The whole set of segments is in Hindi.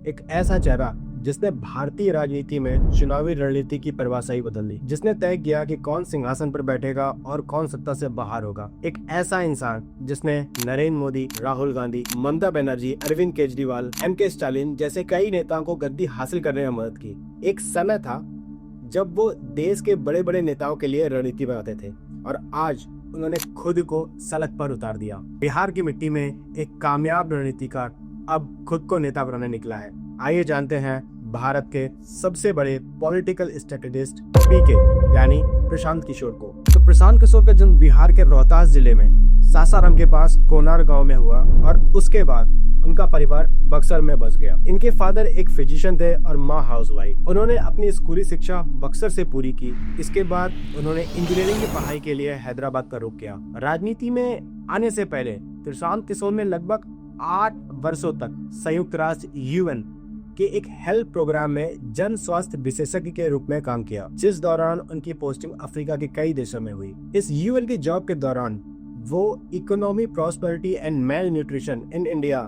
एक ऐसा चेहरा जिसने भारतीय राजनीति में चुनावी रणनीति की परिभाषा ही बदल दी, जिसने तय किया कि कौन सिंहासन पर बैठेगा और कौन सत्ता से बाहर होगा। एक ऐसा इंसान जिसने नरेंद्र मोदी, राहुल गांधी, ममता बनर्जी, अरविंद केजरीवाल, एम.के. स्टालिन जैसे कई नेताओं को गद्दी हासिल करने में मदद की। एक समय था जब वो देश के बड़े बड़े नेताओं के लिए रणनीति बनाते थे और आज उन्होंने खुद को सड़क पर उतार दिया। बिहार की मिट्टी में एक कामयाब रणनीतिकार अब खुद को नेता बनाने निकला है। आइए जानते हैं भारत के सबसे बड़े पॉलिटिकल स्ट्रेटेजिस्ट पीके यानी प्रशांत किशोर को। तो प्रशांत किशोर का जन्म बिहार के रोहतास जिले में सासाराम के पास कोनार गांव में हुआ और उसके बाद उनका परिवार बक्सर में बस गया। इनके फादर एक फिजिशियन थे और माँ हाउसवाइफ। उन्होंने अपनी स्कूली शिक्षा बक्सर से पूरी की। इसके बाद उन्होंने इंजीनियरिंग की पढ़ाई के लिए हैदराबाद का रुख किया। राजनीति में आने से पहले प्रशांत किशोर ने लगभग 8 वर्षों तक संयुक्त राष्ट्र UN के एक हेल्थ प्रोग्राम में जन स्वास्थ्य विशेषज्ञ के रूप में काम किया, जिस दौरान उनकी पोस्टिंग अफ्रीका के कई देशों में हुई। इस UN की जॉब के दौरान वो economy prosperity and mail nutrition in India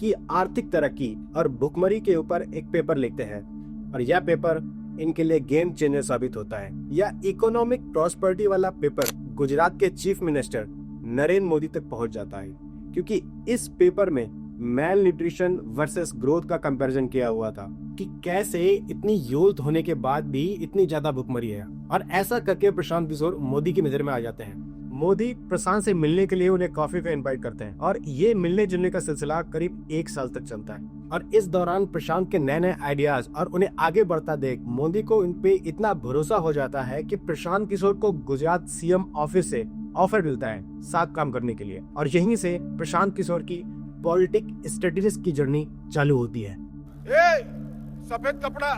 की आर्थिक तरक्की और भुखमरी के ऊपर एक पेपर लिखते हैं और यह पेपर इनके लिए गेम चेंजर साबित होता है। यह इकोनॉमिक प्रॉस्पेरिटी वाला पेपर गुजरात के चीफ मिनिस्टर नरेंद्र मोदी तक पहुंच जाता है, क्योंकि इस पेपर में मेल न्यूट्रिशन वर्सेस ग्रोथ का कंपैरिजन किया हुआ था कि कैसे इतनी यूथ होने के बाद भी इतनी ज्यादा भुखमरी है। और ऐसा करके प्रशांत किशोर मोदी की नजर में आ जाते हैं। मोदी प्रशांत से मिलने के लिए उन्हें कॉफी पे इनवाइट करते हैं और ये मिलने जुलने का सिलसिला करीब 1 साल तक चलता है। और इस दौरान प्रशांत के नए नए आइडियाज और उन्हें आगे बढ़ता देख मोदी को इन पे इतना भरोसा हो जाता है कि प्रशांत किशोर को गुजरात CM ऑफिस से ऑफर मिलता है साथ काम करने के लिए। और यहीं से प्रशांत किशोर की पॉलिटिक स्ट्रेटेजिस्ट की जर्नी चालू होती है। सफेद कपड़ा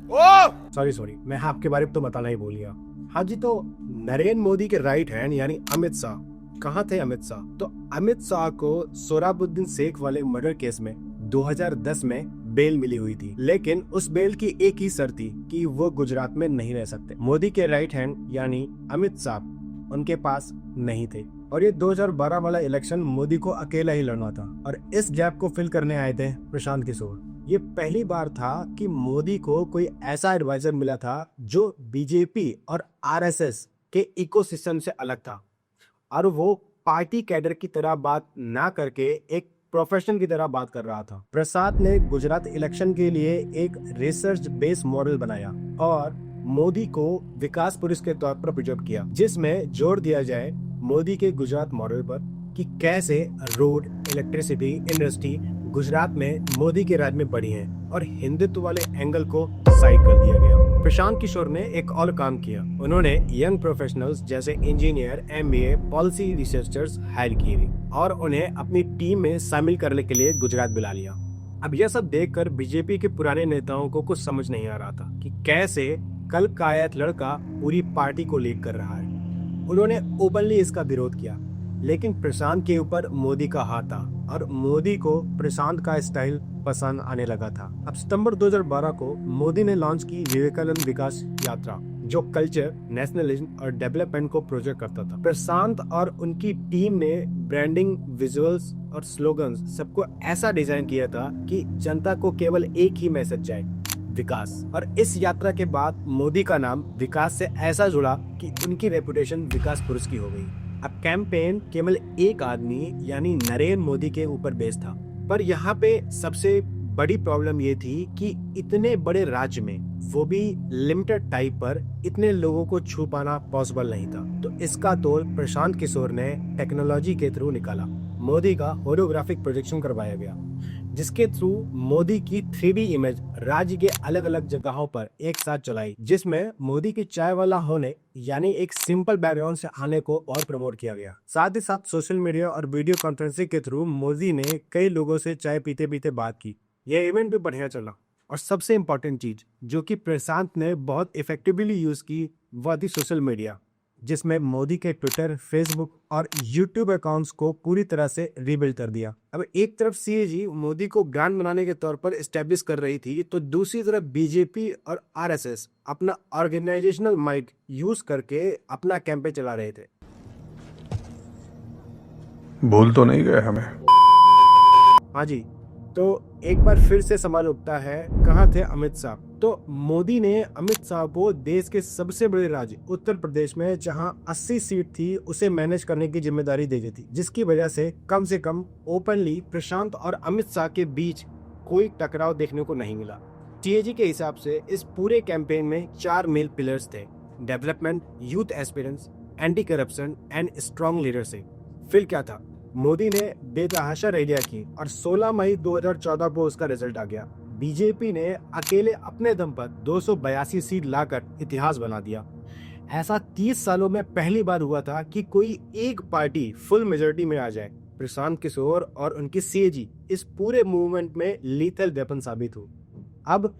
ओ सॉरी मैं आपके बारे में तो बताना ही भूल गया। हाँ जी, तो नरेंद्र मोदी के राइट हैंड यानी अमित शाह कहाँ थे? अमित शाह तो अमित शाह को सोहराबुद्दीन शेख वाले मर्डर केस में 2010 में बेल मिली हुई थी, लेकिन उस बेल की एक ही शर्त थी कि वो गुजरात में नहीं रह सकते। मोदी के राइट हैंड यानी अमित शाह उनके पास नहीं थे और ये 2012 वाला इलेक्शन मोदी को अकेला ही लड़ना था और इस गैप को फिल करने आए थे प्रशांत किशोर। ये पहली बार था कि मोदी को कोई ऐसा एडवाइजर मिला था जो बीजेपी और RSS के इकोसिस्टम से अलग था और वो पार्टी कैडर की तरह बात ना करके एक प्रोफेशनल की तरह बात कर रहा था। प्रसाद ने गुजरात इलेक्शन के लिए एक रिसर्च बेस्ड मॉडल बनाया और मोदी को विकास पुरुष के तौर पर प्रेजेंट किया, जिसमें जोर दिया जाए मोदी के गुजरात मॉडल पर कि कैसे रोड, इलेक्ट्रिसिटी, इंडस्ट्री गुजरात में मोदी के राज में बढ़ी है और हिंदुत्व वाले एंगल को साइड कर दिया गया। प्रशांत किशोर ने एक और काम किया। उन्होंने यंग प्रोफेशनल्स जैसे engineer, MBA, policy researchers hire किए और उन्हें अपनी टीम में शामिल करने के लिए गुजरात बुला लिया। अब यह सब देखकर बीजेपी के पुराने नेताओं को कुछ समझ नहीं आ रहा था कि कैसे कल कायत लड़का पूरी पार्टी को लीड कर रहा है। उन्होंने ओपनली इसका विरोध किया, लेकिन प्रशांत के ऊपर मोदी का हाथ था और मोदी को प्रशांत का स्टाइल पसंद आने लगा था। अब सितंबर 2012 को मोदी ने लॉन्च की विवेकानंद विकास यात्रा, जो कल्चर, नेशनलिज्म और डेवलपमेंट को प्रोजेक्ट करता था। प्रशांत और उनकी टीम ने ब्रांडिंग, विजुअल्स और स्लोगन्स सबको ऐसा डिजाइन किया था कि जनता को केवल एक ही मैसेज जाए, विकास। और इस यात्रा के बाद मोदी का नाम विकास से ऐसा जुड़ा कि उनकी रेपुटेशन विकास पुरुष की हो गई। अब कैंपेन केवल एक आदमी यानी नरेंद्र मोदी के ऊपर बेस्ड था, पर यहाँ पे सबसे बड़ी प्रॉब्लम ये थी कि इतने बड़े राज्य में, वो भी लिमिटेड टाइम पर, इतने लोगों को छू पाना पॉसिबल नहीं था। तो इसका तोल प्रशांत किशोर ने टेक्नोलॉजी के थ्रू निकाला। मोदी का होलोग्राफिक प्रोजेक्शन करवाया गया, जिसके थ्रू मोदी की 3D इमेज राज्य के अलग अलग जगहों पर एक साथ चलाई, जिसमें मोदी की चाय वाला होने यानी एक सिंपल बैकग्राउंड से आने को और प्रमोट किया गया। साथ ही साथ सोशल मीडिया और वीडियो कॉन्फ्रेंसिंग के थ्रू मोदी ने कई लोगों से चाय पीते पीते बात की। यह इवेंट भी बढ़िया चला और सबसे इम्पोर्टेंट चीज जो कि प्रशांत ने बहुत इफेक्टिवली यूज की, वह थी सोशल मीडिया, जिसमें मोदी के ट्विटर, फेसबुक और यूट्यूब अकाउंट्स को पूरी तरह से रीबिल्ड कर दिया। अब एक तरफ CAG मोदी को ब्रांड बनाने के तौर पर एस्टेब्लिश कर रही थी, तो दूसरी तरफ बीजेपी और RSS अपना ऑर्गेनाइजेशनल माइट यूज करके अपना कैंपेन चला रहे थे। भूल तो नहीं गए हमें? हाँ जी, तो एक बार फिर से सवाल उठता है, कहाँ थे अमित शाह? तो मोदी ने अमित शाह को देश के सबसे बड़े राज्य उत्तर प्रदेश में जहां 80 सीट थी उसे मैनेज करने की जिम्मेदारी दे दी थी, जिसकी वजह से कम ओपनली प्रशांत और अमित शाह के बीच कोई टकराव देखने को नहीं मिला। टीएजी के हिसाब से इस पूरे कैंपेन में 4 मेन पिलर्स थे: development, youth aspirations, anti corruption and strong leadership. फिर क्या था? मोदी ने बेतहाशा रैलियां की और 16 मई 2014 को उसका रिजल्ट आ गया। बीजेपी ने अकेले अपने दम पर 282 सीट लाकर इतिहास बना दिया। ऐसा 30 सालों में पहली बार हुआ था कि कोई एक पार्टी फुल मेजोरिटी में आ जाए। प्रशांत किशोर और उनकी सीएजी इस पूरे मूवमेंट में लीथल वेपन साबित हो। अब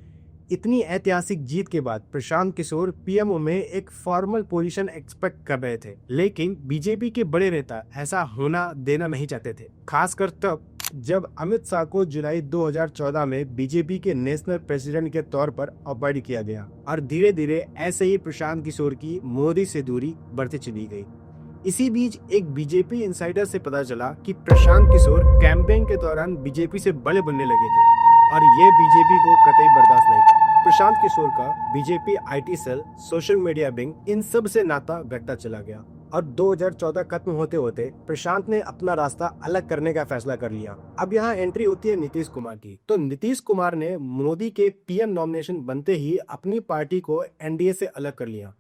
इतनी ऐतिहासिक जीत के बाद प्रशांत किशोर पीएमओ में एक फॉर्मल पोजीशन एक्सपेक्ट कर रहे थे, लेकिन बीजेपी के बड़े नेता ऐसा होना देना नहीं चाहते थे, खासकर तब जब अमित शाह को जुलाई 2014 में बीजेपी के नेशनल प्रेसिडेंट के तौर पर अपॉइंट किया गया। और धीरे धीरे ऐसे ही प्रशांत किशोर की मोदी से दूरी बढ़ती चली गई। इसी बीच एक बीजेपी इंसाइडर से पता चला कि प्रशांत किशोर कैंपेन के दौरान बीजेपी से बड़े बनने लगे थे और ये बीजेपी को कतई बर्दाश्त नहीं किया। प्रशांत किशोर का BJP IT cell, social media wing, इन सब से नाता बढ़ता चला गया और 2014 खत्म होते होते प्रशांत ने अपना रास्ता अलग करने का फैसला कर लिया। अब यहाँ एंट्री होती है नीतीश कुमार की। तो नीतीश कुमार ने मोदी के पीएम नॉमिनेशन बनते ही अपनी पार्टी को एनडीए से अलग कर लिया,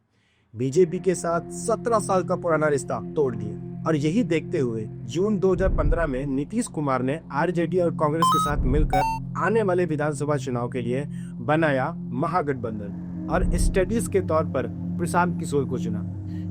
बीजेपी के साथ 17 साल का पुराना रिश्ता तोड़ दिया। और यही देखते हुए जून 2015 में नीतीश कुमार ने आरजेडी और कांग्रेस के साथ मिलकर आने वाले विधानसभा चुनाव के लिए बनाया महागठबंधन और स्ट्रेटजिस्ट के तौर पर प्रशांत किशोर को चुना,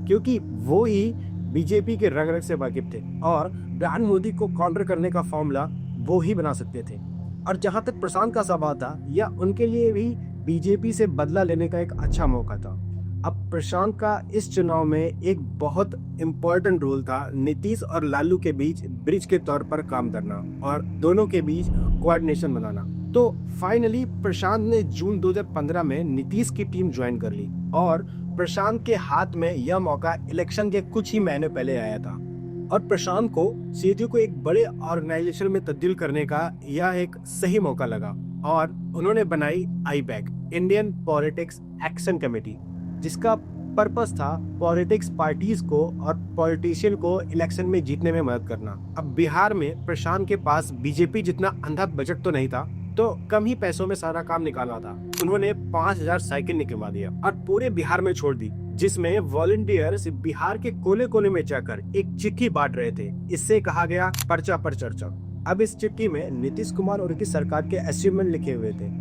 क्योंकि वो ही बीजेपी के रग रग से वाकिफ थे और ब्रांड मोदी को काउंटर करने का फॉर्मूला वो ही बना सकते थे। और जहां तक प्रशांत का सवाल था, या उनके लिए भी बीजेपी से बदला लेने का एक अच्छा मौका था। अब प्रशांत का इस चुनाव में एक बहुत इम्पोर्टेंट रोल था नीतीश और लालू के बीच ब्रिज के तौर पर काम करना और दोनों के बीच कोऑर्डिनेशन बनाना। तो फाइनली प्रशांत ने जून 2015 में नीतीश की टीम ज्वाइन कर ली और प्रशांत के हाथ में यह मौका इलेक्शन के कुछ ही महीने पहले आया था और प्रशांत को सीएजी को एक बड़े ऑर्गेनाइजेशन में तब्दील करने का यह एक सही मौका लगा और उन्होंने बनाई IUPAC, Indian politics action committee, जिसका पर्पस था पॉलिटिक्स पार्टीज को और पॉलिटिशियन को इलेक्शन में जीतने में मदद करना। अब बिहार में प्रशांत के पास बीजेपी जितना अंधा बजट तो नहीं था, तो कम ही पैसों में सारा काम निकालना था। उन्होंने 5000 साइकिल निकलवा दिया और पूरे बिहार में छोड़ दी, जिसमें वॉलंटियर्स बिहार के कोने कोने में जाकर एक चिट्ठी बांट रहे थे। इससे कहा गया पर्चा पर चर्चा। अब इस चिट्ठी में नीतीश कुमार और उनकी सरकार के अचीवमेंट लिखे हुए थे,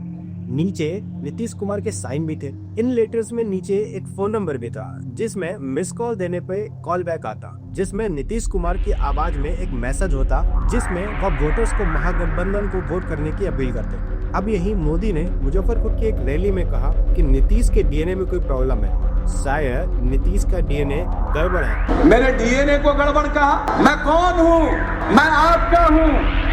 नीचे नीतीश कुमार के साइन भी थे। इन लेटर्स में नीचे एक फोन नंबर भी था जिसमें मिस कॉल देने पे कॉल बैक आता, जिसमें नीतीश कुमार की आवाज में एक मैसेज होता जिसमें वह वोटर्स को महागठबंधन को वोट करने की अपील करते। अब यही मोदी ने मुजफ्फरपुर की एक रैली में कहा कि नीतीश के डीएनए में कोई प्रॉब्लम है, शायद नीतीश का डीएनए गड़बड़ है। मेरे डीएनए को गड़बड़ कहा? मैं कौन हूँ? मैं आपका हूँ।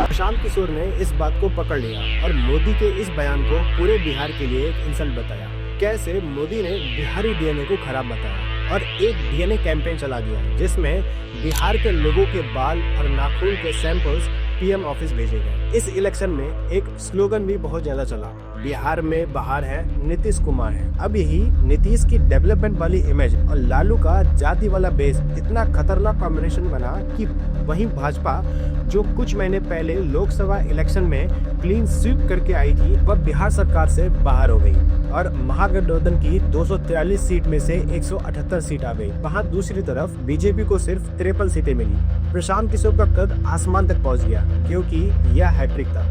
प्रशांत किशोर ने इस बात को पकड़ लिया और मोदी के इस बयान को पूरे बिहार के लिए एक इंसल्ट बताया। कैसे मोदी ने बिहारी डीएनए को खराब बताया और एक डीएनए कैंपेन चला दिया जिसमें बिहार के लोगों के बाल और नाखून के सैंपल्स पीएम ऑफिस भेजे गए। इस इलेक्शन में एक स्लोगन भी बहुत ज्यादा चला, बिहार में बाहर है, नीतीश कुमार है। अब यही नीतीश की डेवलपमेंट वाली इमेज और लालू का जाति वाला बेस इतना खतरनाक कॉम्बिनेशन बना कि वहीं भाजपा जो कुछ महीने पहले लोकसभा इलेक्शन में क्लीन स्वीप करके आई थी, वह बिहार सरकार से बाहर हो गई और महागठबंधन की 243 सीट में से 178 सीट आ गई। वहाँ दूसरी तरफ बीजेपी को सिर्फ 53 सीटें मिली। प्रशांत किशोर का कद आसमान तक पहुँच गया क्योंकि यह हैट्रिक था।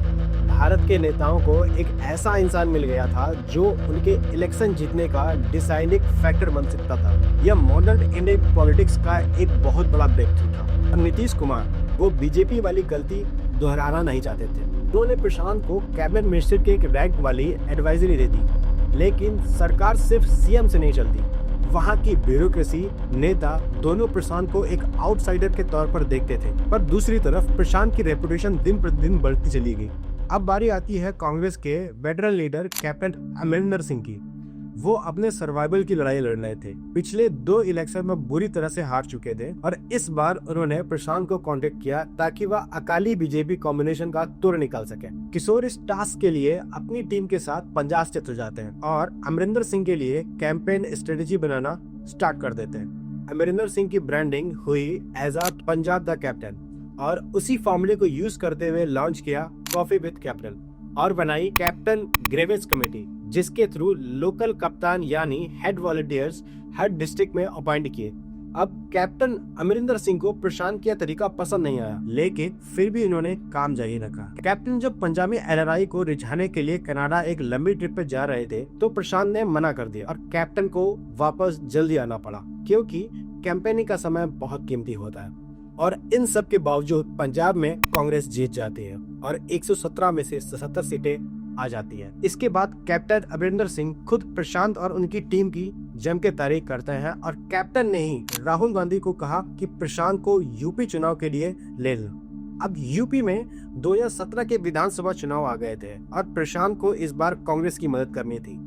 भारत के नेताओं को एक ऐसा इंसान मिल गया था जो उनके इलेक्शन जीतने का डिसाइडिंग फैक्टर बन सकता था। यह मॉडर्न इंडियन पॉलिटिक्स का एक बहुत बड़ा ब्रेक थ्रू था। नीतीश कुमार वो बीजेपी वाली गलती दोहराना नहीं चाहते थे। उन्होंने प्रशांत को कैबिनेट मिनिस्टर के एक रैंक वाली एडवाइजरी दे दी, लेकिन सरकार सिर्फ सीएम से नहीं चलती। वहाँ की ब्यूरोक्रेसी, नेता दोनों प्रशांत को एक आउटसाइडर के तौर पर देखते थे, पर दूसरी तरफ प्रशांत की रेपुटेशन दिन प्रतिदिन बढ़ती चली गई। अब बारी आती है कांग्रेस के veteran leader captain Amarinder Singh की। वो अपने सर्वाइवल की लड़ाई लड़ रहे थे। पिछले 2 इलेक्शन में बुरी तरह से हार चुके थे और इस बार उन्होंने प्रशांत को कांटेक्ट किया ताकि वह अकाली बीजेपी कॉम्बिनेशन का तोड़ निकाल सके। किशोर इस टास्क के लिए अपनी टीम के साथ पंजाब चले जाते हैं और अमरिंदर सिंह के लिए कैंपेन स्ट्रेटेजी बनाना स्टार्ट कर देते हैं। अमरिंदर सिंह की ब्रांडिंग हुई as a Punjab the captain और उसी फॉर्मूले को यूज करते हुए लॉन्च किया कॉफी विद कैप्टन और बनाई कैप्टन ग्रेवेज कमेटी, जिसके थ्रू लोकल कप्तान यानी हेड वॉलंटियर्स हर डिस्ट्रिक्ट में अपॉइंट किए। अब कैप्टन अमरिंदर सिंह को प्रशांत का तरीका पसंद नहीं आया, लेकिन फिर भी उन्होंने काम जारी रखा। कैप्टन जब पंजाबी एलआरआई को रिझाने के लिए कनाडा एक लंबी ट्रिप पे जा रहे थे तो प्रशांत ने मना कर दिया और कैप्टन को वापस जल्दी आना पड़ा, क्योंकि कैंपेनिंग का समय बहुत कीमती होता है। और इन सब के बावजूद पंजाब में कांग्रेस जीत जाती है और 117 में से 77 सीटें आ जाती है। इसके बाद कैप्टन अमरिंदर सिंह खुद प्रशांत और उनकी टीम की जम के तारीफ करते हैं और कैप्टन ने ही राहुल गांधी को कहा कि प्रशांत को यूपी चुनाव के लिए ले लो। अब यूपी में 2017 के विधानसभा चुनाव आ गए थे और प्रशांत को इस बार कांग्रेस की मदद करनी थी।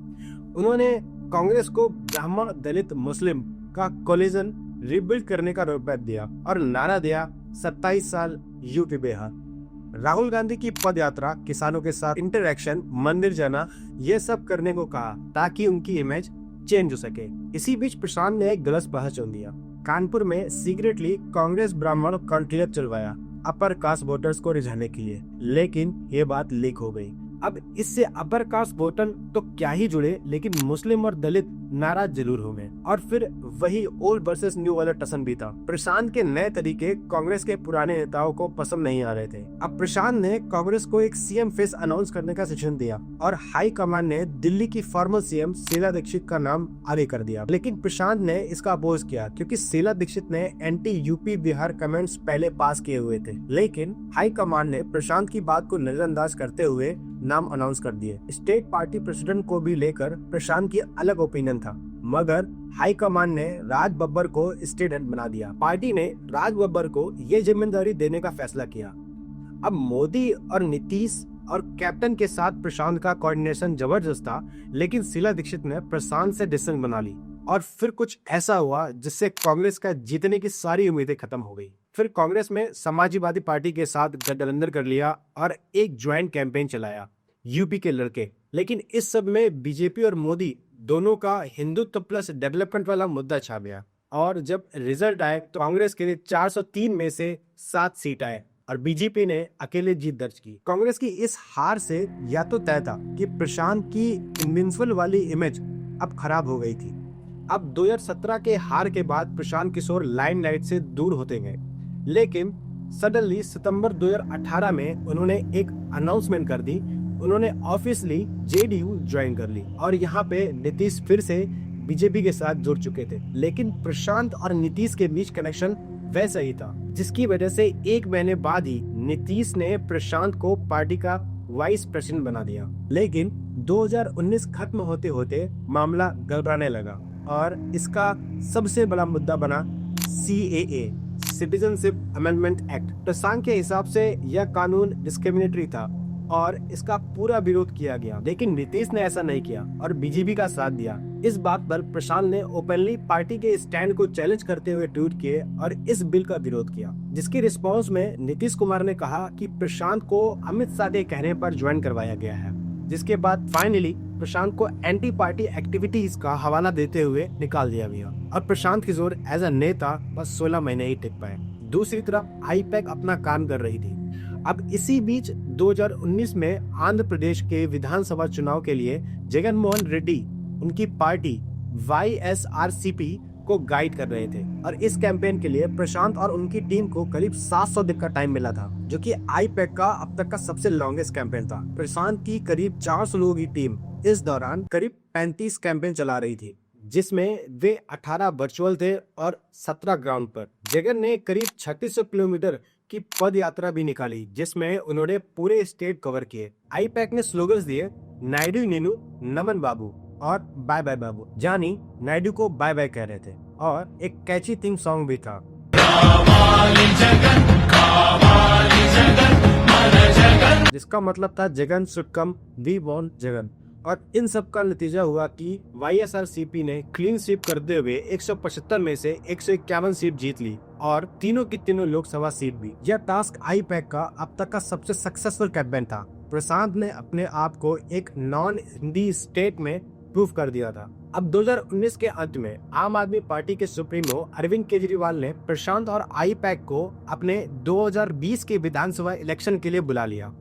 उन्होंने कांग्रेस को ब्राह्मण दलित मुस्लिम का कोलिजन रिबिल्ड करने का रोडमैप दिया और नारा दिया 27 साल यूपी बिहार। राहुल गांधी की पद यात्रा, किसानों के साथ इंटरैक्शन, मंदिर जाना, ये सब करने को कहा ताकि उनकी इमेज चेंज हो सके। इसी बीच प्रशांत ने एक गलत बहस चुन दिया। कानपुर में सीक्रेटली कांग्रेस ब्राह्मण कॉन्क्लेव चलवाया अपर कास्ट वोटर्स को रिझाने के लिए, लेकिन ये बात लीक हो गई। अब इससे अपर कास्ट वोटर तो क्या ही जुड़े, लेकिन मुस्लिम और दलित नाराज जरूर हो गए और फिर वही ओल्ड वर्सेस न्यू वाला टसन भी था। प्रशांत के नए तरीके कांग्रेस के पुराने नेताओं को पसंद नहीं आ रहे थे। अब प्रशांत ने कांग्रेस को एक सीएम फेस अनाउंस करने का सजेशन दिया और हाई कमांड ने दिल्ली की फॉर्मर सीएम शीला दीक्षित का नाम आगे कर दिया, लेकिन प्रशांत ने इसका अपोज किया क्योंकि शीला दीक्षित ने एंटी यूपी बिहार कमेंट्स पहले पास किए हुए थे। लेकिन हाई कमांड ने प्रशांत की बात को नजरअंदाज करते हुए नाम अनाउंस कर दिए। स्टेट पार्टी प्रेसिडेंट को भी लेकर प्रशांत की अलग ओपिनियन था, मगर हाई कमांड ने राज बब्बर को स्टेट हेड बना दिया। पार्टी ने राज बब्बर को ये जिम्मेदारी देने का फैसला किया। अब मोदी और नीतीश और कैप्टन के साथ प्रशांत का कोऑर्डिनेशन जबरदस्त था, लेकिन शीला दीक्षित ने प्रशांत से डिस्टेंस बना ली और फिर कुछ ऐसा हुआ जिससे कांग्रेस का जीतने की सारी उम्मीदें खत्म हो गई। फिर कांग्रेस में समाजवादी पार्टी के साथ गठबंधन कर लिया और एक ज्वाइंट कैंपेन चलाया यूपी के लड़के। लेकिन इस सब में बीजेपी और मोदी दोनों का हिंदुत्व प्लस डेवलपमेंट वाला मुद्दा छा गया और जब रिजल्ट आए तो कांग्रेस के लिए 403 में से 7 सीट आए और बीजेपी ने अकेले जीत दर्ज की। कांग्रेस की इस हार से या तो तय था कि प्रशांत की इनविंसिबल वाली इमेज अब खराब हो गई थी। अब 2017 के हार के बाद प्रशांत किशोर लाइमलाइट से दूर होते गए, लेकिन सडनली सितंबर 2018 में उन्होंने एक अनाउंसमेंट कर दी। उन्होंने ऑफिशियली जेडीयू ज्वाइन कर ली और यहाँ पे नीतीश फिर से बीजेपी के साथ जुड़ चुके थे, लेकिन प्रशांत और नीतीश के बीच कनेक्शन वैसा ही था, जिसकी वजह से 1 महीने बाद ही नीतीश ने प्रशांत को पार्टी का वाइस प्रेसिडेंट बना दिया। लेकिन 2019 खत्म होते होते मामला गड़बड़ाने लगा और इसका सबसे बड़ा मुद्दा बना CAA, सिटीजनशिप अमेंडमेंट एक्ट। प्रशांत के हिसाब से यह कानून डिस्क्रिमिनेटरी था और इसका पूरा विरोध किया गया, लेकिन नीतीश ने ऐसा नहीं किया और बीजेपी का साथ दिया। इस बात पर प्रशांत ने ओपनली पार्टी के स्टैंड को चैलेंज करते हुए ट्वीट किए और इस बिल का विरोध किया, जिसके रिस्पांस में नीतीश कुमार ने कहा कि प्रशांत को अमित शाह के कहने पर ज्वाइन करवाया गया है, जिसके बाद फाइनली प्रशांत को एंटी पार्टी एक्टिविटीज का हवाला देते हुए निकाल दिया गया और प्रशांत किशोर एज अ नेता बस 16 महीने ही टिक पाए। दूसरी तरफ आईपैक अपना काम कर रही थी। अब इसी बीच 2019 में आंध्र प्रदेश के विधानसभा चुनाव के लिए जगनमोहन रेड्डी उनकी पार्टी YSRCP को गाइड कर रहे थे और इस कैंपेन के लिए प्रशांत और उनकी टीम को करीब 700 दिन का टाइम मिला था, जो कि आईपैक का अब तक का सबसे लॉन्गेस्ट कैंपेन था। प्रशांत की करीब 400 लोगों की टीम इस दौरान करीब 35 कैंपेन चला रही थी, जिसमें वे 18 वर्चुअल थे और 17 ग्राउंड पर। जगन ने करीब 3600 किलोमीटर की पद यात्रा भी निकाली, जिसमें उन्होंने पूरे स्टेट कवर किए। आईपैक ने स्लोगन्स दिए, नायडू नीनू नमन बाबू और बाय बाय बाबू, जानी नायडू को बाय बाय कह रहे थे और एक कैची थीम सॉन्ग भी था। जिसका मतलब था Jagan should come, we want Jagan. और इन सब का नतीजा हुआ कि वाईएसआरसीपी ने क्लीन स्वीप करते हुए 175 में से 151 सीट जीत ली और तीनों की तीनों लोकसभा सीट भी। यह टास्क आईपैक का अब तक का सबसे सक्सेसफुल कैंपेन था। प्रशांत ने अपने आप को एक नॉन हिंदी स्टेट में प्रूव कर दिया था। अब 2019 के अंत में आम आदमी पार्टी के सुप्रीमो अरविंद केजरीवाल ने प्रशांत और आईपैक को अपने 2020 के विधानसभा इलेक्शन के लिए बुला लिया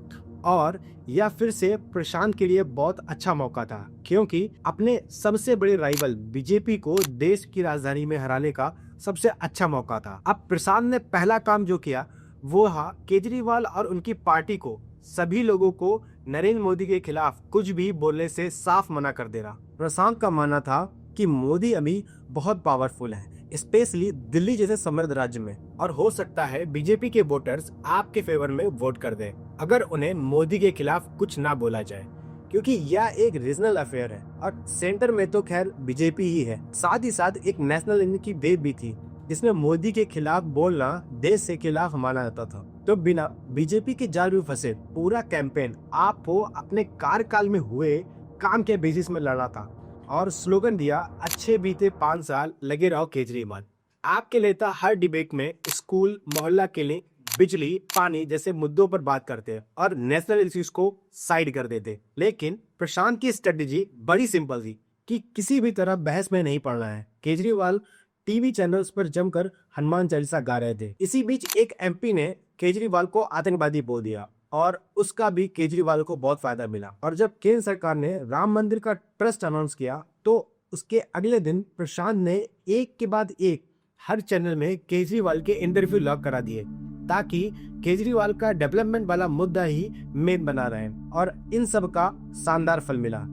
और यह फिर से प्रशांत के लिए बहुत अच्छा मौका था, क्योंकि अपने सबसे बड़े राइवल बीजेपी को देश की राजधानी में हराने का सबसे अच्छा मौका था। अब प्रशांत ने पहला काम जो किया वो था केजरीवाल और उनकी पार्टी को सभी लोगों को नरेंद्र मोदी के खिलाफ कुछ भी बोलने से साफ मना कर देना। प्रशांत का मानना था कि मोदी अभी बहुत पावरफुल है, स्पेशली दिल्ली जैसे समृद्ध राज्य में, और हो सकता है बीजेपी के वोटर्स आपके फेवर में वोट कर दें अगर उन्हें मोदी के खिलाफ कुछ ना बोला जाए, क्योंकि यह एक रीजनल अफेयर है और सेंटर में तो खैर बीजेपी ही है। साथ ही साथ एक नेशनल इनकी वेव भी थी जिसमें मोदी के खिलाफ बोलना देश से खिलाफ माना जाता था। तो बिना बीजेपी के जाल में फंसे पूरा कैंपेन आपको अपने कार्यकाल में हुए काम के बेसिस में लड़ा था और स्लोगन दिया, अच्छे बीते 5 साल लगे रहो केजरीवाल। आपके नेता हर डिबेट में स्कूल, मोहल्ला क्लिनिक, बिजली, पानी जैसे मुद्दों पर बात करते हैं और नेशनल इश्यूज को साइड कर देते। लेकिन प्रशांत की स्ट्रेटेजी बड़ी सिंपल थी कि किसी भी तरह बहस में नहीं पड़ना है। केजरीवाल टीवी चैनल्स पर जमकर हनुमान चालीसा गा रहे थे। इसी बीच एक एमपी ने केजरीवाल को आतंकवादी बोल दिया और उसका भी केजरीवाल को बहुत फायदा मिला। और जब केंद्र सरकार ने राम मंदिर का ट्रस्ट अनाउंस किया तो उसके अगले दिन प्रशांत ने एक के बाद एक हर चैनल में केजरीवाल के इंटरव्यू लॉक करा दिए ताकि केजरीवाल का डेवलपमेंट वाला मुद्दा ही मेन बना रहे, और इन सब का शानदार फल मिला।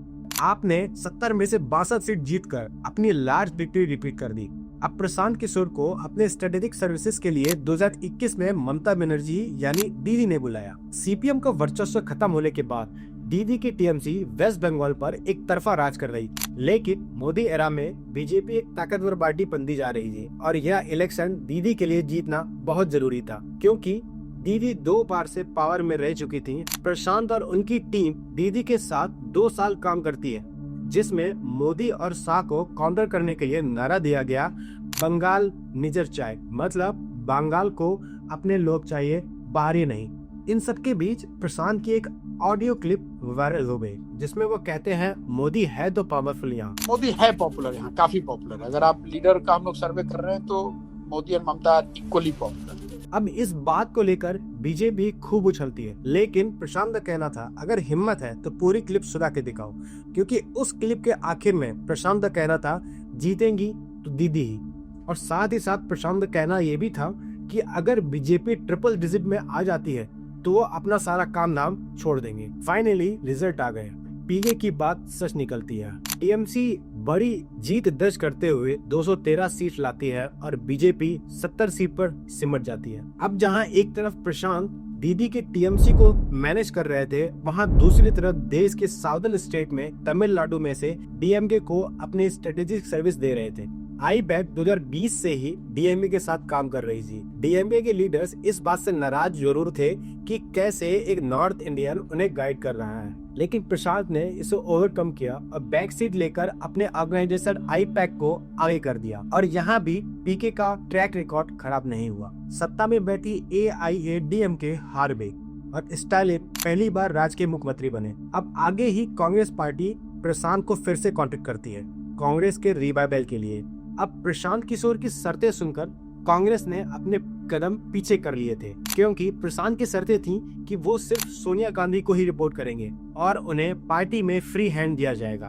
आपने 70 में से 62 सीट जीतकर अपनी लार्ज विक्ट्री रिपीट कर दी। अब प्रशांत किशोर को अपने स्ट्रेटेजिक सर्विसेज के लिए 2021 में ममता बनर्जी यानी दीदी ने बुलाया। सीपीएम का वर्चस्व खत्म होने के बाद दीदी की टीएमसी वेस्ट बंगाल पर एक तरफा राज कर रही, लेकिन मोदी एरा में बीजेपी एक ताकतवर पार्टी बनती जा रही थी और यह इलेक्शन दीदी के लिए जीतना बहुत जरूरी था, क्योंकि दीदी 2 बार से पावर में रह चुकी थी। प्रशांत और उनकी टीम दीदी के साथ 2 साल काम करती है, जिसमें मोदी और शाह को काउंटर करने के लिए नारा दिया गया, बंगाल निजर चाय, मतलब बंगाल को अपने लोग चाहिए, बाहरी नहीं। इन सब के बीच प्रशांत की एक ऑडियो क्लिप वायरल हो गई जिसमें वो कहते हैं, मोदी है तो पावरफुल यहाँ। मोदी है पॉपुलर यहाँ, काफी पॉपुलर। अगर आप लीडर का हम लोग सर्वे कर रहे हैं तो मोदी और ममता इक्वली पॉपुलर। अब इस बात को लेकर बीजेपी खूब उछलती है, लेकिन प्रशांत का कहना था अगर हिम्मत है तो पूरी क्लिप सुना के दिखाओ, क्योंकि उस क्लिप के आखिर में प्रशांत का कहना था जीतेंगी तो दीदी ही। और साथ ही साथ प्रशांत का कहना यह भी था कि अगर बीजेपी ट्रिपल डिजिट में आ जाती है तो वो अपना सारा काम नाम छोड़ देंगे। फाइनली रिजल्ट आ गए, पीके की बात सच निकलती है। टीएमसी बड़ी जीत दर्ज करते हुए 213 सीट लाती है और बीजेपी 70 सीट पर सिमट जाती है। अब जहां एक तरफ प्रशांत दीदी के टीएमसी को मैनेज कर रहे थे, वहां दूसरी तरफ देश के साउदर्न स्टेट में तमिलनाडु में से डीएमके को अपनी स्ट्रेटेजिक सर्विस दे रहे थे। आईपैक 2020 से ही डीएमके के साथ काम कर रही थी। डीएमके के लीडर्स इस बात से नाराज जरूर थे कि कैसे एक नॉर्थ इंडियन उन्हें गाइड कर रहा है, लेकिन प्रशांत ने इसे ओवरकम किया और बैक सीट लेकर अपने ऑर्गेनाइजेशन आईपैक को आगे कर दिया। और यहाँ भी पीके का ट्रैक रिकॉर्ड खराब नहीं हुआ। सत्ता में बैठी एआईएडीएमके हार गई और स्टालिन पहली बार राज्य के मुख्यमंत्री बने। अब आगे ही कांग्रेस पार्टी प्रशांत को फिर से कॉन्टेक्ट करती है कांग्रेस के रिवाइवल के लिए। अब प्रशांत किशोर की शर्तें सुनकर कांग्रेस ने अपने कदम पीछे कर लिए थे, क्योंकि प्रशांत की शर्तें थीं कि वो सिर्फ सोनिया गांधी को ही रिपोर्ट करेंगे और उन्हें पार्टी में फ्री हैंड दिया जाएगा।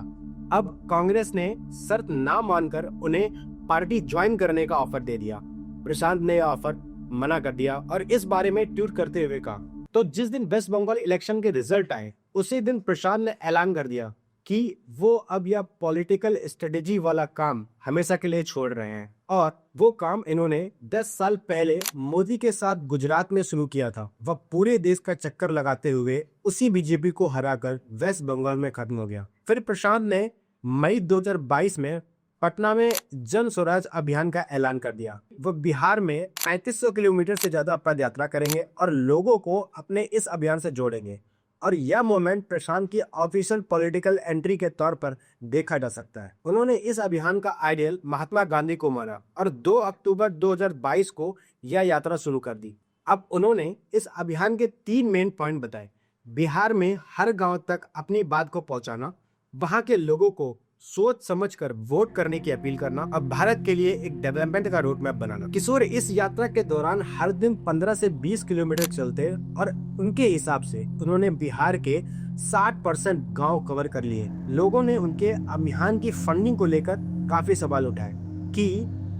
अब कांग्रेस ने शर्त ना मानकर उन्हें पार्टी ज्वाइन करने का ऑफर दे दिया। प्रशांत ने ऑफर मना कर दिया और इस बारे में ट्वीट करते हुए कहा, तो जिस दिन वेस्ट बंगाल इलेक्शन के रिजल्ट आए उसी दिन प्रशांत ने ऐलान कर दिया कि वो अब यह पॉलिटिकल स्ट्रेटेजी वाला काम हमेशा के लिए छोड़ रहे हैं। और वो काम इन्होंने 10 साल पहले मोदी के साथ गुजरात में शुरू किया था। वह पूरे देश का चक्कर लगाते हुए उसी बीजेपी को हराकर वेस्ट बंगाल में खत्म हो गया। फिर प्रशांत ने मई 2022 में पटना में जन स्वराज अभियान का ऐलान कर दिया। वो बिहार में 3500 किलोमीटर से ज्यादा पद यात्रा करेंगे और लोगों को अपने इस अभियान से जोड़ेंगे। और यह मोमेंट प्रशांत की ऑफिशियल पॉलिटिकल एंट्री के तौर पर देखा जा सकता है। उन्होंने इस अभियान का आइडियल महात्मा गांधी को माना और 2 अक्टूबर 2022 को यह यात्रा शुरू कर दी। अब उन्होंने इस अभियान के 3 मेन पॉइंट बताए। बिहार में हर गांव तक अपनी बात को पहुंचाना, वहां के लोगों को सोच समझकर वोट करने की अपील करना और भारत के लिए एक डेवलपमेंट का रोड मैप बनाना। किशोर इस यात्रा के दौरान हर दिन 15 से 20 किलोमीटर चलते और उनके हिसाब से उन्होंने बिहार के 60% गांव कवर कर लिए। लोगों ने उनके अभियान की फंडिंग को लेकर काफी सवाल उठाए कि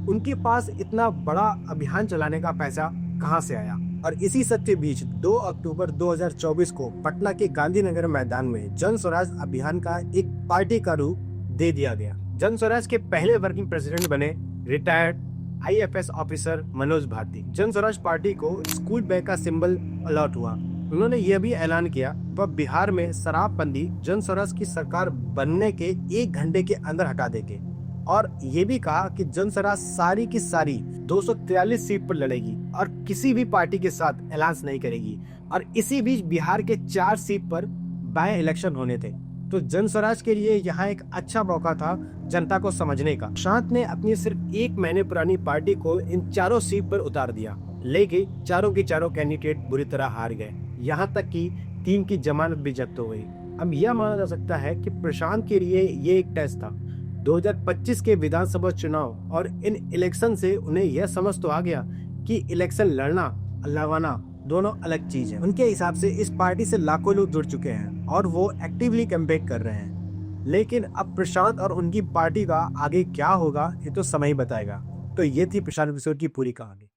उनके पास इतना बड़ा अभियान चलाने का पैसा कहां से आया। और इसी सब के बीच 2 अक्टूबर 2024 को पटना के गांधीनगर मैदान में जन स्वराज अभियान का एक पार्टी का रूप दे दिया गया। जन स्वराज के पहले वर्किंग प्रेसिडेंट बने retired IAS officer Manoj Bharati. Jan Swaraj party को स्कूल बैग का सिंबल अलॉट हुआ। उन्होंने यह भी ऐलान किया वह बिहार में शराबबंदी जन स्वराज की सरकार बनने के 1 घंटे के अंदर हटा देंगे और ये भी कहा कि जन स्वराज सारी की सारी 243 सीट पर लड़ेगी और किसी भी पार्टी के साथ अलायंस नहीं करेगी। और इसी बीच बिहार के 4 सीट पर बाय इलेक्शन होने थे, तो जन स्वराज के लिए यहाँ एक अच्छा मौका था जनता को समझने का। प्रशांत ने अपनी सिर्फ 1 महीने पुरानी पार्टी को इन 4 सीट पर उतार दिया, लेकिन चारों के चारों कैंडिडेट बुरी तरह हार गए। यहाँ तक कि 3 की जमानत भी जब्त हो गई। अब यह माना जा सकता है कि प्रशांत के लिए ये एक टेस्ट था। 2025 के विधानसभा चुनाव और इन इलेक्शन से उन्हें यह समझ तो आ गया कि इलेक्शन लड़ना और लड़वाना दोनों अलग चीज है। उनके हिसाब से इस पार्टी से लाखों लोग जुड़ चुके हैं और वो एक्टिवली कैंपेन कर रहे हैं। लेकिन अब प्रशांत और उनकी पार्टी का आगे क्या होगा ये तो समय ही बताएगा। तो ये थी प्रशांत किशोर की पूरी कहानी।